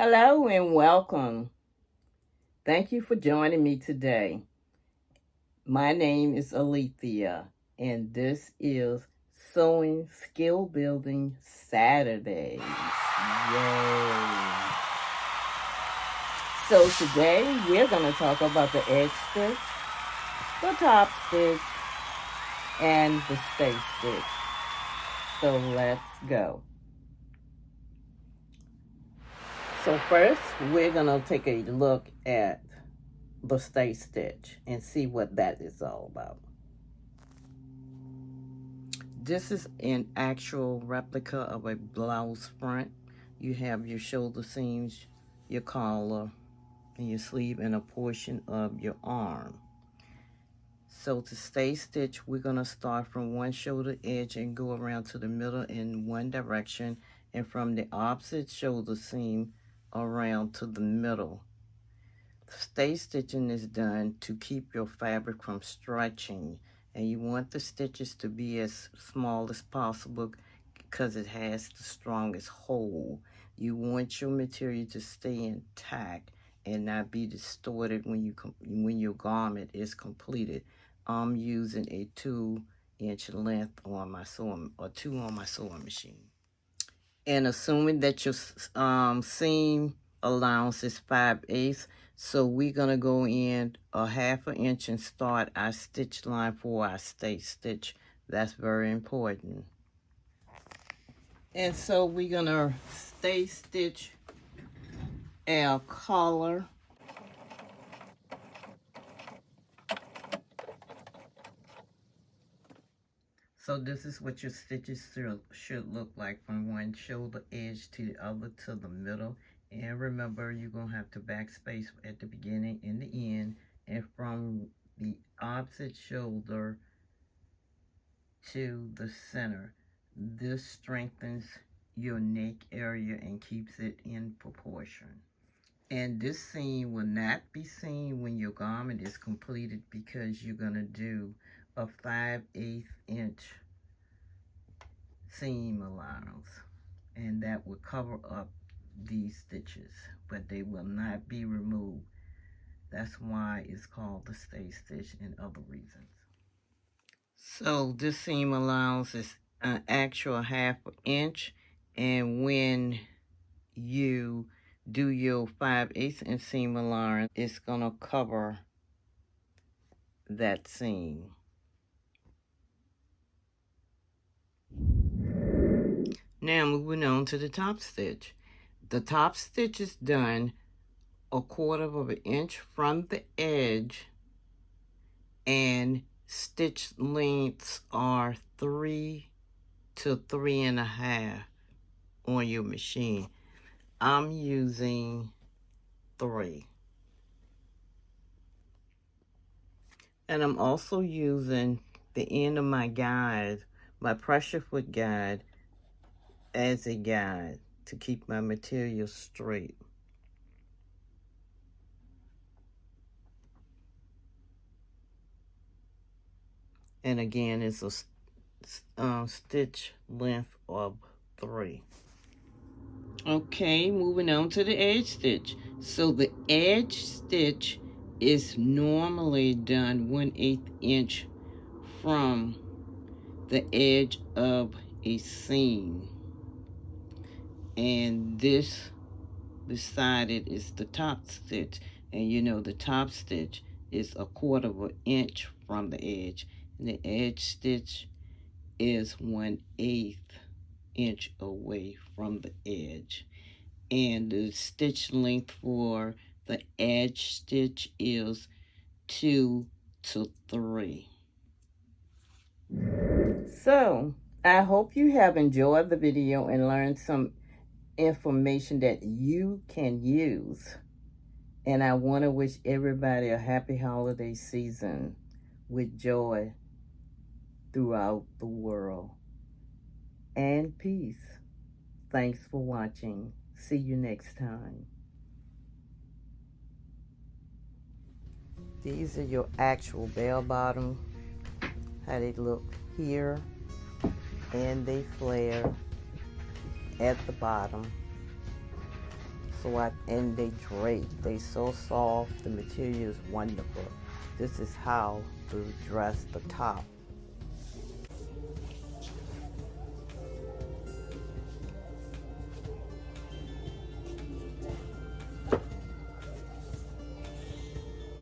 Hello and welcome. Thank you for joining me today. My name is Alethea, and this is Sewing Skill Building Saturdays. Yay! So today we're going to talk about the edge stitch, the top stitch, and the stay stitch. So let's go. So first, we're going to take a look at the stay stitch and see what that is all about. This is an actual replica of a blouse front. You have your shoulder seams, your collar, and your sleeve, and a portion of your arm. So to stay stitch, we're going to start from one shoulder edge and go around to the middle in one direction, and from the opposite shoulder seam around to the middle. Stay stitching is done to keep your fabric from stretching, and you want the stitches to be as small as possible because it has the strongest hold. You want your material to stay intact and not be distorted when your garment is completed. I'm using a 2-inch length on my sewing, or 2 on my sewing machine. And assuming that your seam allowance is 5/8, so we're gonna go in a 1/2 inch and start our stitch line for our stay stitch. That's very important. And so we're gonna stay stitch our collar. So this is what your stitches should look like from one shoulder edge to the other to the middle. And remember, you're going to have to backspace at the beginning and the end. And from the opposite shoulder to the center. This strengthens your neck area and keeps it in proportion. And this seam will not be seen when your garment is completed because you're going to do a 5/8 inch seam allowance, and that will cover up these stitches, but they will not be removed. That's why it's called the stay stitch and other reasons. So this seam allowance is an actual 1/2 inch, and when you do your 5/8 inch seam allowance, it's gonna cover that seam. Now moving on to the top stitch. The top stitch is done 1/4 of an inch from the edge, and stitch lengths are 3 to 3.5 on your machine. I'm using 3. And I'm also using the end of my guide, my pressure foot guide, as a guide to keep my material straight. And again, it's a stitch length of 3. Okay, moving on to the edge stitch. So the edge stitch is normally done 1/8 inch from the edge of a seam. And this beside it is the top stitch. And you know the top stitch is 1/4 of an inch from the edge. And the edge stitch is 1/8 inch away from the edge. And the stitch length for the edge stitch is 2 to 3. So I hope you have enjoyed the video and learned some information that you can use. And I want to wish everybody a happy holiday season with joy throughout the world and peace. Thanks for watching. See you next time. These are your actual bell bottom, how they look here, and they flare at the bottom. And they drape. They so soft. The material is wonderful. This is how to dress the top.